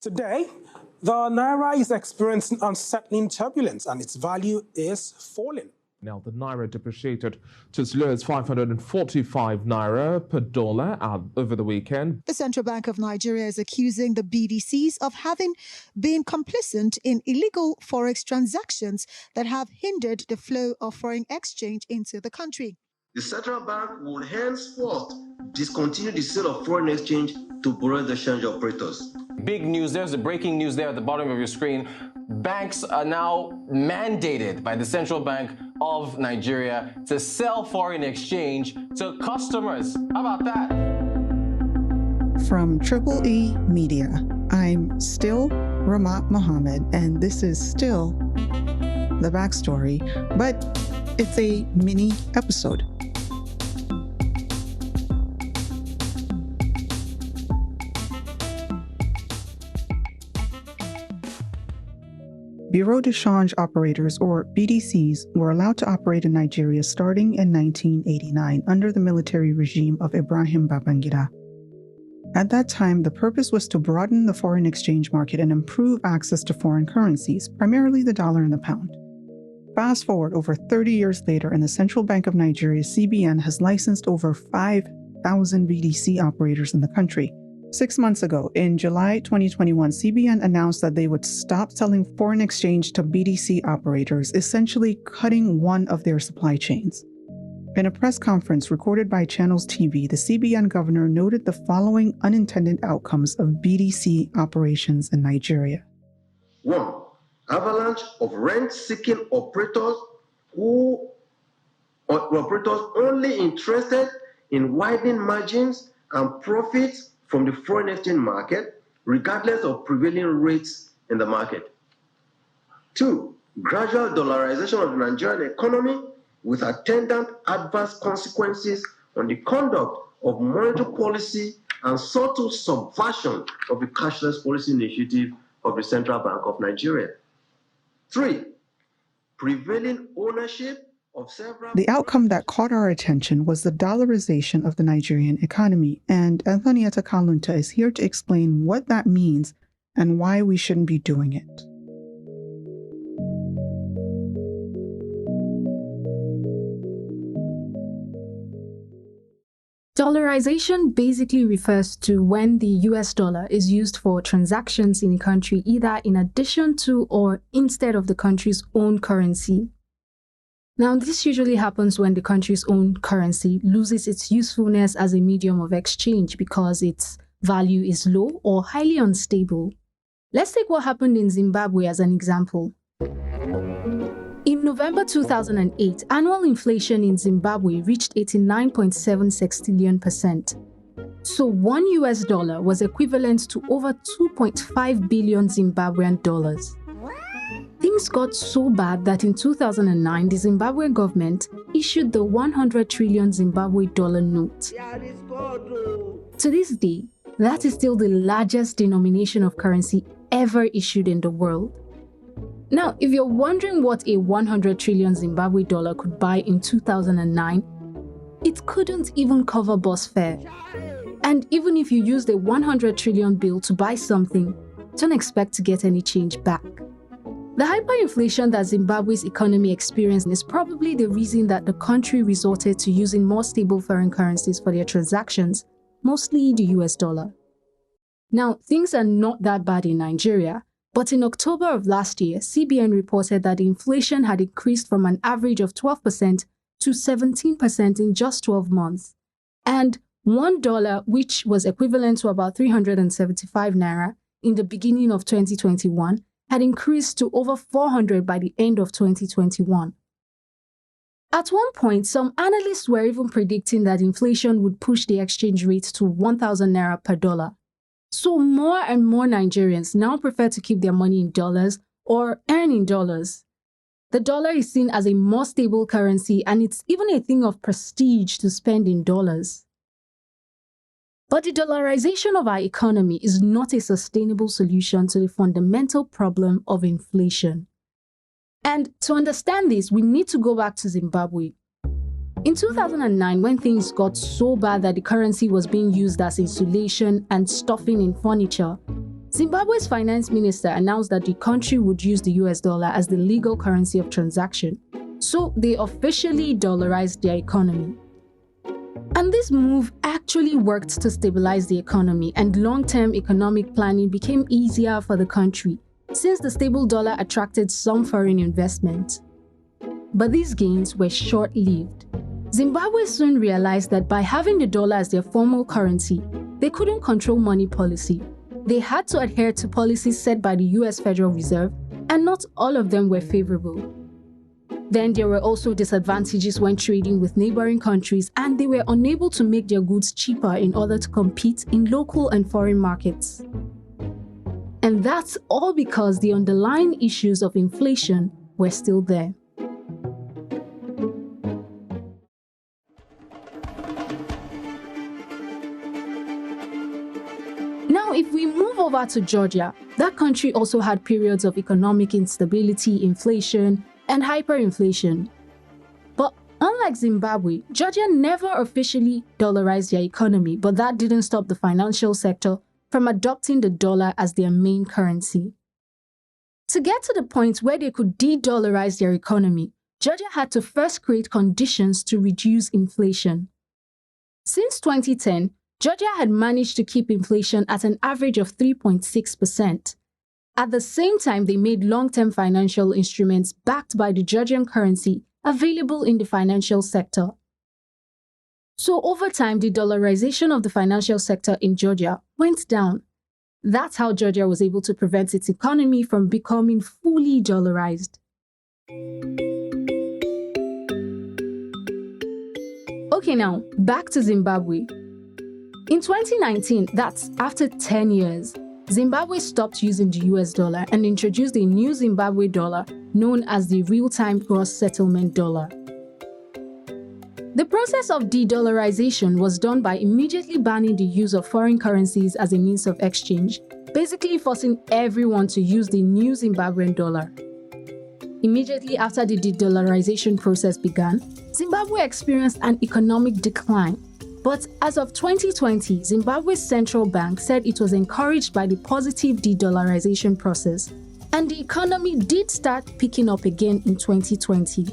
Today, the Naira is experiencing unsettling turbulence and its value is falling. Now, the Naira depreciated to as low as 545 Naira per dollar over the weekend. The Central Bank of Nigeria is accusing the BDCs of having been complicit in illegal forex transactions that have hindered the flow of foreign exchange into the country. The central bank will henceforth discontinue the sale of foreign exchange to bureau d'echange operators. Big news, there's the breaking news there at the bottom of your screen. Banks are now mandated by the Central Bank of Nigeria to sell foreign exchange to customers. How about that? From Triple E Media, I'm still Rahmat Muhammad, and this is still the backstory, but it's a mini episode. Bureau de change operators, or BDCs, were allowed to operate in Nigeria starting in 1989 under the military regime of Ibrahim Babangida. At that time, the purpose was to broaden the foreign exchange market and improve access to foreign currencies, primarily the dollar and the pound. Fast forward over 30 years later, and the Central Bank of Nigeria, CBN, has licensed over 5,000 BDC operators in the country. 6 months ago, in July 2021, CBN announced that they would stop selling foreign exchange to BDC operators, essentially cutting one of their supply chains. In a press conference recorded by Channels TV, the CBN governor noted the following unintended outcomes of BDC operations in Nigeria. 1. Avalanche of rent-seeking operators operators only interested in widening margins and profits from the foreign exchange market, regardless of prevailing rates in the market. 2. Gradual dollarization of the Nigerian economy with attendant adverse consequences on the conduct of monetary policy and subtle subversion of the cashless policy initiative of the Central Bank of Nigeria. 3. Prevailing ownership of several... The outcome that caught our attention was the dollarization of the Nigerian economy, and Anthonieta Kalunta is here to explain what that means and why we shouldn't be doing it. Dollarization basically refers to when the US dollar is used for transactions in a country either in addition to or instead of the country's own currency. Now, this usually happens when the country's own currency loses its usefulness as a medium of exchange because its value is low or highly unstable. Let's take what happened in Zimbabwe as an example. In November 2008, annual inflation in Zimbabwe reached 89.7 sextillion%. So $1 US was equivalent to over 2.5 billion Zimbabwean dollars. Things got so bad that in 2009, the Zimbabwe government issued the 100 trillion Zimbabwe dollar note. To this day, that is still the largest denomination of currency ever issued in the world. Now, if you're wondering what a 100 trillion Zimbabwe dollar could buy in 2009, it couldn't even cover bus fare. And even if you use the 100 trillion bill to buy something, don't expect to get any change back. The hyperinflation that Zimbabwe's economy experienced is probably the reason that the country resorted to using more stable foreign currencies for their transactions, mostly the US dollar. Now, things are not that bad in Nigeria, but in October of last year, CBN reported that inflation had increased from an average of 12% to 17% in just 12 months. And $1, which was equivalent to about 375 Naira in the beginning of 2021, had increased to over 400 by the end of 2021. At one point, some analysts were even predicting that inflation would push the exchange rate to 1,000 Naira per dollar. So more and more Nigerians now prefer to keep their money in dollars or earn in dollars. The dollar is seen as a more stable currency, and it's even a thing of prestige to spend in dollars. But the dollarization of our economy is not a sustainable solution to the fundamental problem of inflation. And to understand this, we need to go back to Zimbabwe. In 2009, when things got so bad that the currency was being used as insulation and stuffing in furniture, Zimbabwe's finance minister announced that the country would use the US dollar as the legal currency of transaction, so they officially dollarized their economy. And this move actually worked to stabilize the economy, and long-term economic planning became easier for the country, since the stable dollar attracted some foreign investment. But these gains were short-lived. Zimbabwe soon realized that by having the dollar as their formal currency, they couldn't control money policy. They had to adhere to policies set by the US Federal Reserve, and not all of them were favorable. Then there were also disadvantages when trading with neighboring countries, and they were unable to make their goods cheaper in order to compete in local and foreign markets. And that's all because the underlying issues of inflation were still there. Now, if we move over to Georgia, that country also had periods of economic instability, inflation, and hyperinflation. But unlike Zimbabwe, Georgia never officially dollarized their economy, but that didn't stop the financial sector from adopting the dollar as their main currency. To get to the point where they could de-dollarize their economy, Georgia had to first create conditions to reduce inflation. Since 2010, Georgia had managed to keep inflation at an average of 3.6%. At the same time, they made long-term financial instruments backed by the Georgian currency available in the financial sector. So over time, the dollarization of the financial sector in Georgia went down. That's how Georgia was able to prevent its economy from becoming fully dollarized. Okay, now, back to Zimbabwe. In 2019, that's after 10 years, Zimbabwe stopped using the US dollar and introduced a new Zimbabwe dollar known as the real-time gross settlement dollar. The process of de-dollarization was done by immediately banning the use of foreign currencies as a means of exchange, basically forcing everyone to use the new Zimbabwean dollar. Immediately after the de-dollarization process began, Zimbabwe experienced an economic decline. But as of 2020, Zimbabwe's central bank said it was encouraged by the positive de-dollarization process, and the economy did start picking up again in 2020.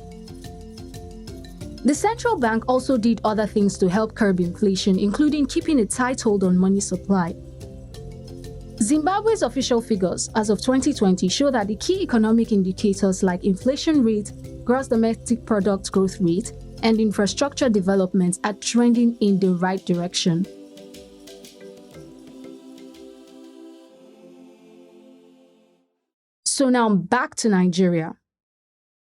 The central bank also did other things to help curb inflation, including keeping a tight hold on money supply. Zimbabwe's official figures as of 2020 show that the key economic indicators like inflation rate, gross domestic product growth rate, and infrastructure developments are trending in the right direction. So now back to Nigeria.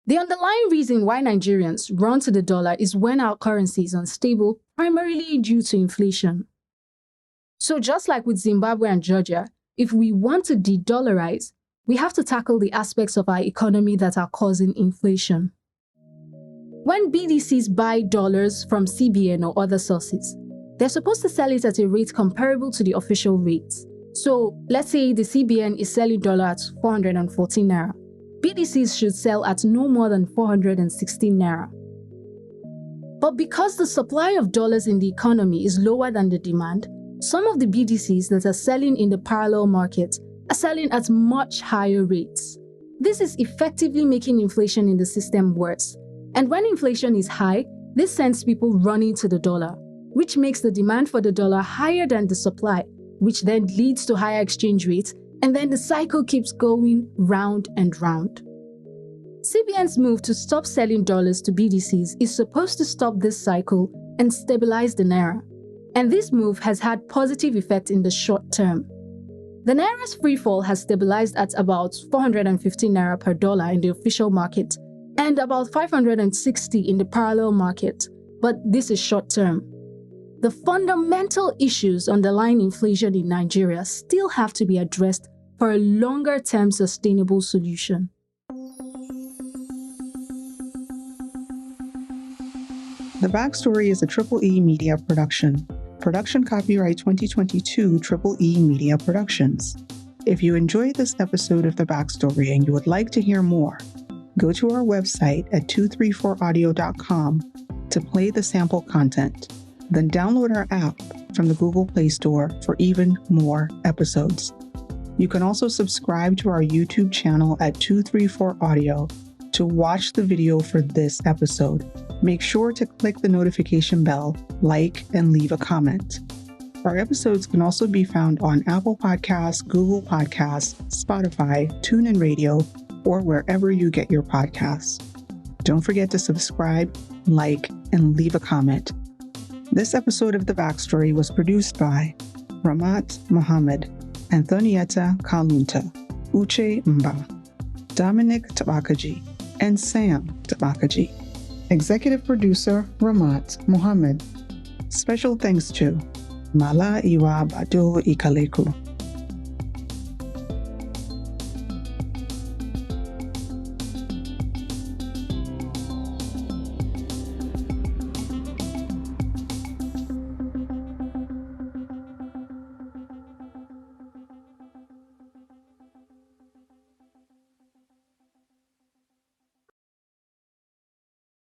The underlying reason why Nigerians run to the dollar is when our currency is unstable, primarily due to inflation. So just like with Zimbabwe and Georgia, if we want to de-dollarize, we have to tackle the aspects of our economy that are causing inflation. When BDCs buy dollars from CBN or other sources, they're supposed to sell it at a rate comparable to the official rates. So let's say the CBN is selling dollar at 414 Naira. BDCs should sell at no more than 416 Naira. But because the supply of dollars in the economy is lower than the demand, some of the BDCs that are selling in the parallel market are selling at much higher rates. This is effectively making inflation in the system worse. And when inflation is high, this sends people running to the dollar, which makes the demand for the dollar higher than the supply, which then leads to higher exchange rates, and then the cycle keeps going round and round. CBN's move to stop selling dollars to BDCs is supposed to stop this cycle and stabilize the Naira. And this move has had positive effect in the short term. The Naira's freefall has stabilized at about 415 Naira per dollar in the official market, and about 560 in the parallel market, but this is short term. The fundamental issues underlying inflation in Nigeria still have to be addressed for a longer-term sustainable solution. The Backstory is a Triple E Media production. Production copyright 2022 Triple E Media Productions. If you enjoyed this episode of The Backstory and you would like to hear more, go to our website at 234audio.com to play the sample content. Then download our app from the Google Play Store for even more episodes. You can also subscribe to our YouTube channel at 234 Audio to watch the video for this episode. Make sure to click the notification bell, like, and leave a comment. Our episodes can also be found on Apple Podcasts, Google Podcasts, Spotify, TuneIn Radio, or wherever you get your podcasts. Don't forget to subscribe, like, and leave a comment. This episode of The Backstory was produced by Rahmat Muhammad, Anthonieta Kalunta, Uche Mbah, Dominic Tabakaji, and Sam Tabakaji. Executive producer Rahmat Muhammad. Special thanks to Mala Iwa Gbado Ikaleku.